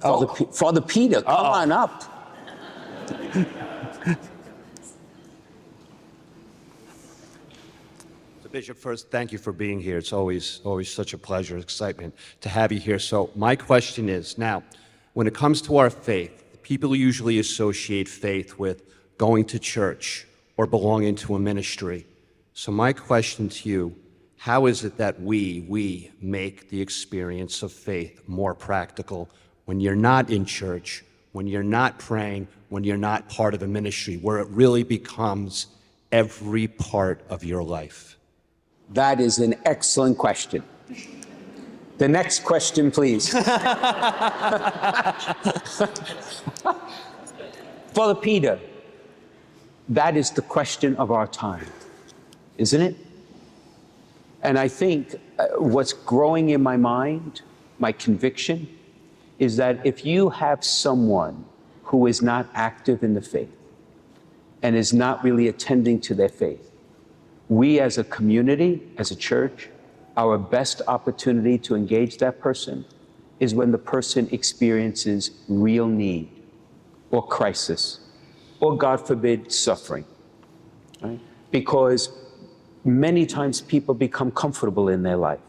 Father Peter, come on up. So Bishop, first, thank you for being here. It's always such a pleasure, excitement to have you here. So my question is, now, when it comes to our faith, people usually associate faith with going to church or belonging to a ministry. So my question to you, how is it that we make the experience of faith more practical when you're not in church, when you're not praying, when you're not part of a ministry, where it really becomes every part of your life? That is an excellent question. The next question, please. Father Peter, that is the question of our time, isn't it? And I think what's growing in my mind, my conviction, is that if you have someone who is not active in the faith and is not really attending to their faith, we as a community, as a church, our best opportunity to engage that person is when the person experiences real need or crisis or, God forbid, suffering, right? Because many times people become comfortable in their life.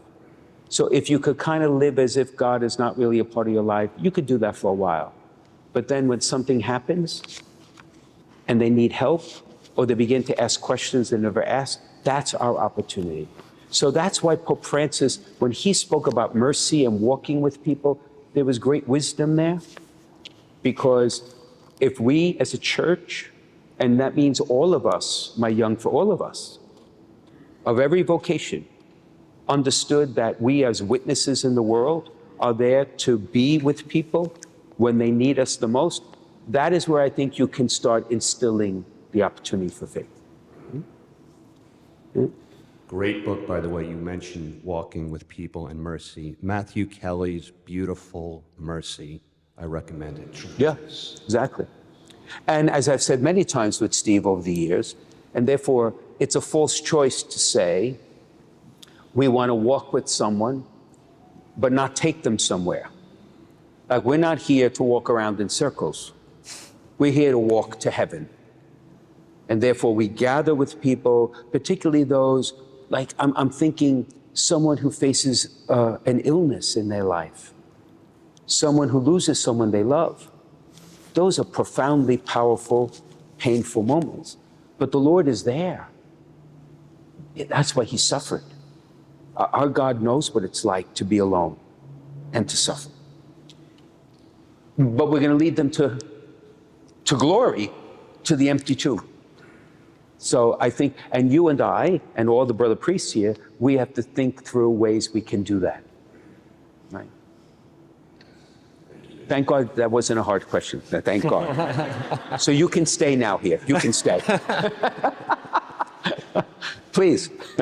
So if you could kind of live as if God is not really a part of your life, you could do that for a while. But then when something happens and they need help or they begin to ask questions they never asked, that's our opportunity. So that's why Pope Francis, when he spoke about mercy and walking with people, there was great wisdom there. Because if we as a church, and that means all of us, my young, for all of us, of every vocation, understood that we as witnesses in the world are there to be with people when they need us the most, that is where I think you can start instilling the opportunity for faith. Great book, by the way. You mentioned Walking with People and Mercy. Matthew Kelly's beautiful Mercy. I recommend it. Yeah, exactly. And as I've said many times with Steve over the years, and therefore it's a false choice to say we want to walk with someone but not take them somewhere. Like, we're not here to walk around in circles. We're here to walk to heaven. And therefore we gather with people, particularly those, like I'm thinking someone who faces an illness in their life, someone who loses someone they love. Those are profoundly powerful, painful moments. But the Lord is there. That's why he suffered. Our God knows what it's like to be alone and to suffer. But we're going to lead them to glory, to the empty tomb. So I think, and you and I, and all the brother priests here, we have to think through ways we can do that. Right? Thank God that wasn't a hard question. Thank God. So you can stay now here. You can stay. Please.